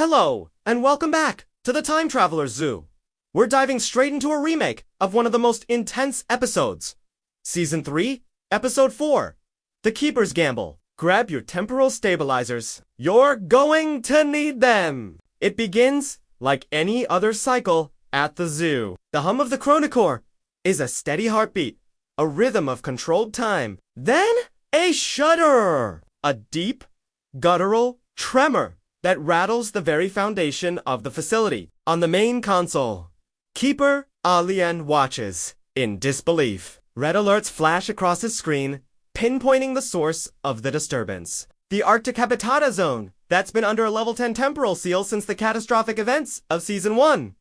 Hello, and welcome back to the Time Traveler's Zoo. We're diving straight into a remake of one of the most intense episodes. Season 3, Episode 4, The Keeper's Gamble. Grab your temporal stabilizers. You're going to need them. It begins, like any other cycle, at the zoo. The hum of the chronocore is a steady heartbeat, a rhythm of controlled time. Then, a shudder, a deep, guttural tremor that rattles the very foundation of the facility. On the main console, Keeper Elian watches, in disbelief. Red alerts flash across his screen, pinpointing the source of the disturbance. The Arctic Habitata Zone, that's been under a level 10 temporal seal since the catastrophic events of Season 1.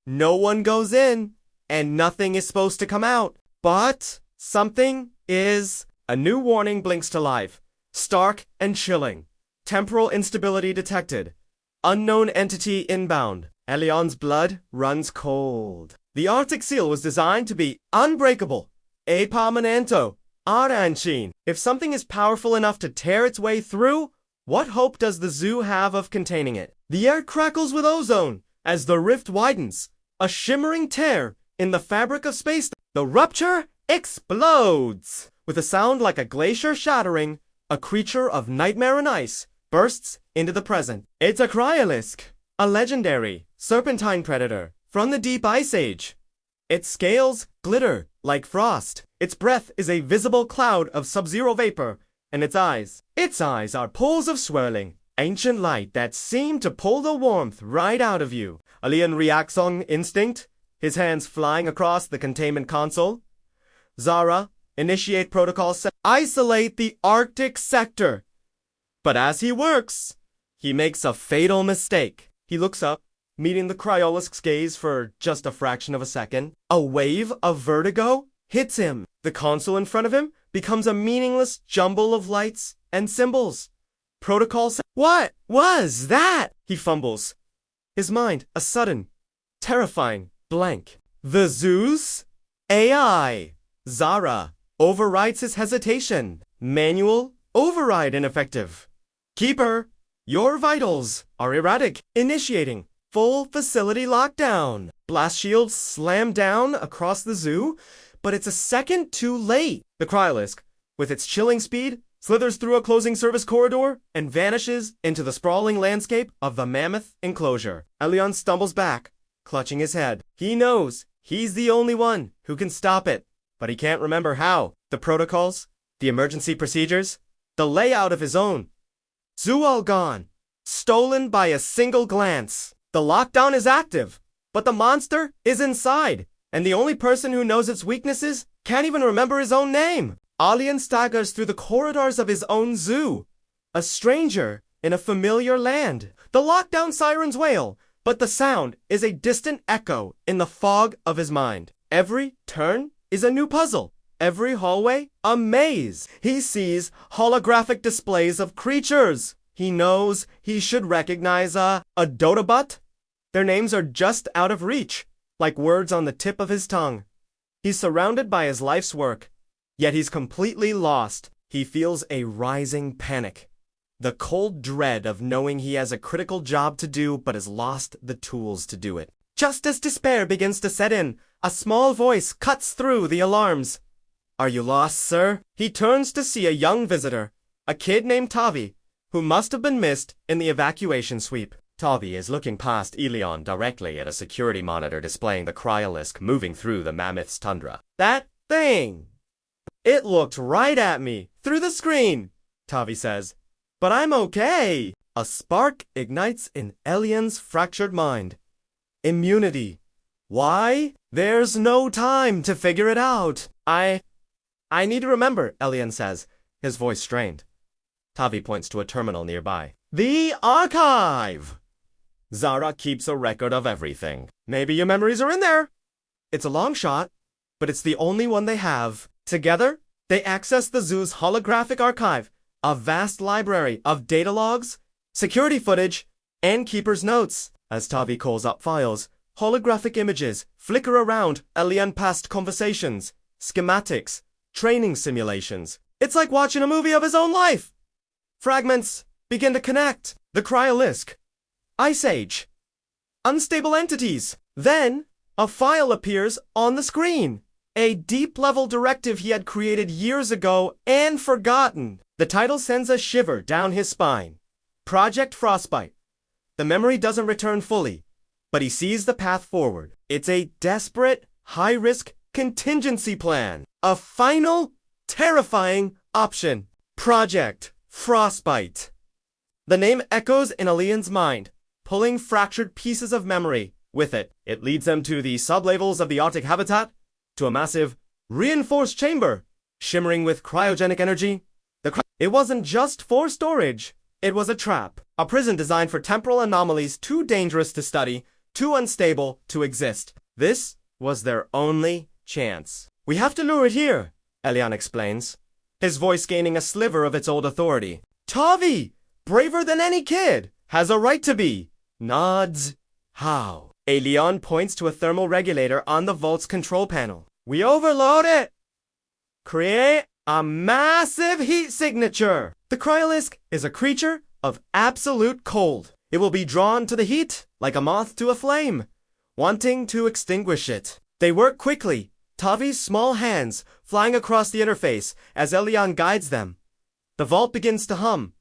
No one goes in, and nothing is supposed to come out. But something is. A new warning blinks to life, stark and chilling. Temporal instability detected. Unknown entity inbound. Elian's blood runs cold. The Arctic seal was designed to be unbreakable. Permanento. Aranchin. If something is powerful enough to tear its way through, what hope does the zoo have of containing it? The air crackles with ozone as the rift widens. A shimmering tear in the fabric of space. The rupture explodes. With a sound like a glacier shattering, a creature of nightmare and ice bursts into the present. It's a cryolisk, a legendary serpentine predator from the deep ice age. Its scales glitter like frost. Its breath is a visible cloud of sub-zero vapor, and its eyes are pools of swirling, ancient light that seem to pull the warmth right out of you. Elian reacts on instinct, his hands flying across the containment console. Zara, initiate protocol set. Isolate the Arctic sector. But as he works, he makes a fatal mistake. He looks up, meeting the cryolisk's gaze for just a fraction of a second. A wave of vertigo hits him. The console in front of him becomes a meaningless jumble of lights and symbols. Protocol set. What was that? He fumbles. His mind a sudden, terrifying blank. The Zeus AI. Zara overrides his hesitation. Manual override ineffective. Keeper, your vitals are erratic. Initiating full facility lockdown. Blast shields slam down across the zoo, but it's a second too late. The cryolisk, with its chilling speed, slithers through a closing service corridor and vanishes into the sprawling landscape of the mammoth enclosure. Elian stumbles back, clutching his head. He knows he's the only one who can stop it, but he can't remember how. The protocols, the emergency procedures, the layout of his own. Zoo all gone, stolen by a single glance. The lockdown is active, but the monster is inside, and the only person who knows its weaknesses can't even remember his own name. Elian staggers through the corridors of his own zoo, a stranger in a familiar land. The lockdown sirens wail, but the sound is a distant echo in the fog of his mind. Every turn is a new puzzle. Every hallway, a maze. He sees holographic displays of creatures. He knows he should recognize a Dotobut. Their names are just out of reach, like words on the tip of his tongue. He's surrounded by his life's work, yet he's completely lost. He feels a rising panic, the cold dread of knowing he has a critical job to do but has lost the tools to do it. Just as despair begins to set in, a small voice cuts through the alarms. Are you lost, sir? He turns to see a young visitor, a kid named Tavi, who must have been missed in the evacuation sweep. Tavi is looking past Elian directly at a security monitor displaying the cryolisk moving through the mammoth's tundra. That thing! It looked right at me, through the screen, Tavi says. But I'm okay. A spark ignites in Elian's fractured mind. Immunity. Why? There's no time to figure it out. I need to remember, Elian says, his voice strained. Tavi points to a terminal nearby. The archive! Zara keeps a record of everything. Maybe your memories are in there. It's a long shot, but it's the only one they have. Together, they access the zoo's holographic archive, a vast library of data logs, security footage, and Keeper's notes. As Tavi calls up files, holographic images flicker around Elian past conversations, schematics, training simulations. It's like watching a movie of his own life. Fragments begin to connect. The cryolisk, Ice Age. Unstable entities. Then, a file appears on the screen. A deep-level directive he had created years ago and forgotten. The title sends a shiver down his spine. Project Frostbite. The memory doesn't return fully, but he sees the path forward. It's a desperate, high-risk contingency plan. A final, terrifying option. Project Frostbite. The name echoes in Elian's mind, pulling fractured pieces of memory with it. It leads them to the sublevels of the Arctic habitat, to a massive, reinforced chamber, shimmering with cryogenic energy. It wasn't just for storage. It was a trap. A prison designed for temporal anomalies too dangerous to study, too unstable to exist. This was their only chance. We have to lure it here, Elian explains, his voice gaining a sliver of its old authority. Tavi, braver than any kid, has a right to be. Nods. How? Elian points to a thermal regulator on the vault's control panel. We overload it. Create a massive heat signature. The cryolisk is a creature of absolute cold. It will be drawn to the heat like a moth to a flame, wanting to extinguish it. They work quickly, Tavi's small hands flying across the interface as Elian guides them. The vault begins to hum,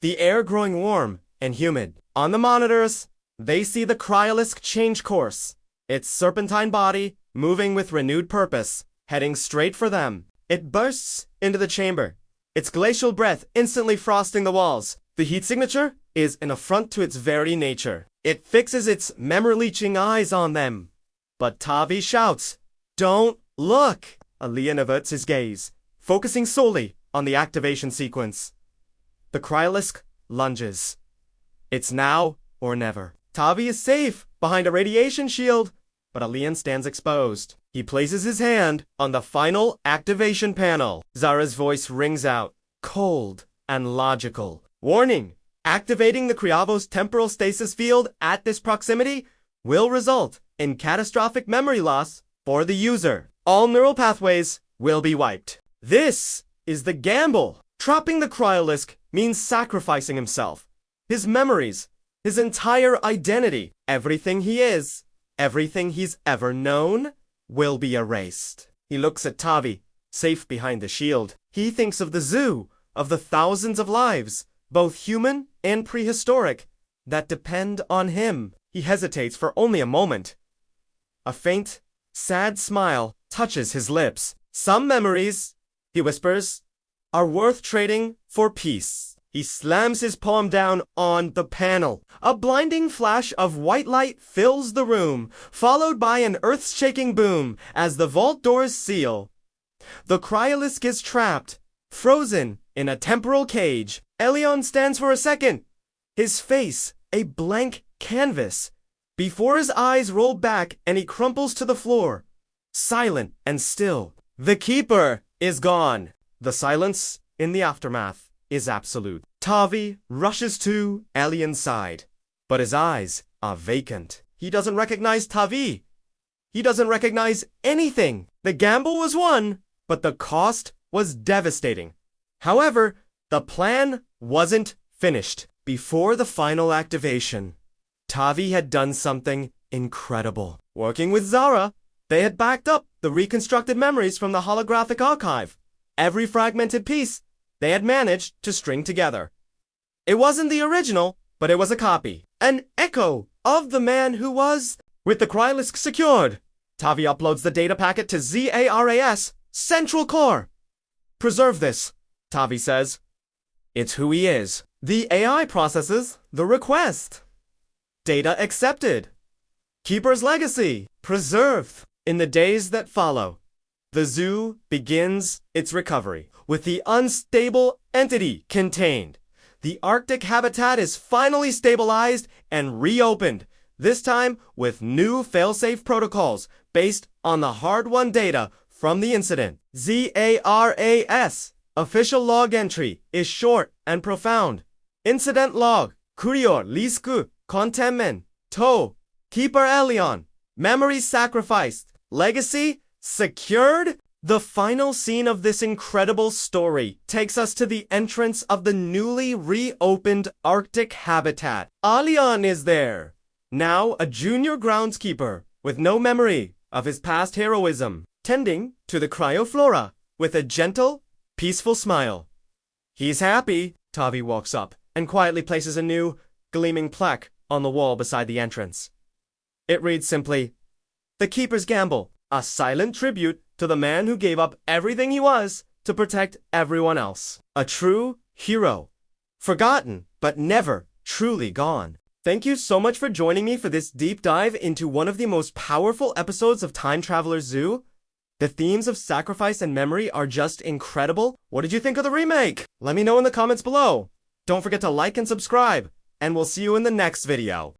the air growing warm and humid. On the monitors, they see the cryolisk change course, its serpentine body moving with renewed purpose, heading straight for them. It bursts into the chamber, its glacial breath instantly frosting the walls. The heat signature is an affront to its very nature. It fixes its memory-leeching eyes on them. But Tavi shouts, "Don't look!" Elian averts his gaze, focusing solely on the activation sequence. The cryolisk lunges. It's now or never. Tavi is safe behind a radiation shield, but Elian stands exposed. He places his hand on the final activation panel. Zara's voice rings out, cold and logical. Warning! Activating the Kriavos temporal stasis field at this proximity will result in catastrophic memory loss for the user. All neural pathways will be wiped. This is the gamble. Trapping the cryolisk means sacrificing himself, his memories, his entire identity. Everything he is, everything he's ever known, will be erased. He looks at Tavi, safe behind the shield. He thinks of the zoo, of the thousands of lives, both human and prehistoric, that depend on him. He hesitates for only a moment. A faint, sad smile touches his lips. Some memories, he whispers, are worth trading for peace. He slams his palm down on the panel. A blinding flash of white light fills the room, followed by an earth-shaking boom as the vault doors seal. The cryolisk is trapped, frozen in a temporal cage. Elian stands for a second, his face a blank canvas, before his eyes roll back and he crumples to the floor, silent and still. The keeper is gone. The silence in the aftermath is absolute. Tavi rushes to Elian's side, but his eyes are vacant. He doesn't recognize Tavi. He doesn't recognize anything. The gamble was won, but the cost was devastating. However, the plan wasn't finished. Before the final activation, Tavi had done something incredible. Working with Zara, they had backed up the reconstructed memories from the holographic archive. Every fragmented piece they had managed to string together. It wasn't the original, but it was a copy. An echo of the man who was. With the cryolisk secured, Tavi uploads the data packet to ZARAS Central Core. Preserve this, Tavi says. It's who he is. The AI processes the request. Data accepted. Keeper's legacy preserved. In the days that follow, the zoo begins its recovery. With the unstable entity contained, the Arctic habitat is finally stabilized and reopened, this time with new failsafe protocols based on the hard-won data from the incident. ZARAS official log entry is short and profound. Incident log, Kurior Lisku, Contemmen, To, Keeper Elian, memory sacrificed, legacy secured. The final scene of this incredible story takes us to the entrance of the newly reopened Arctic habitat. Elian is there, now a junior groundskeeper with no memory of his past heroism, tending to the cryoflora with a gentle, peaceful smile. He's happy. Tavi walks up and quietly places a new, gleaming plaque on the wall beside the entrance. It reads simply, "The Keeper's Gamble, a silent tribute to the man who gave up everything he was to protect everyone else. A true hero. Forgotten, but never truly gone." Thank you so much for joining me for this deep dive into one of the most powerful episodes of Time Traveler Zoo. The themes of sacrifice and memory are just incredible. What did you think of the remake? Let me know in the comments below. Don't forget to like and subscribe, and we'll see you in the next video.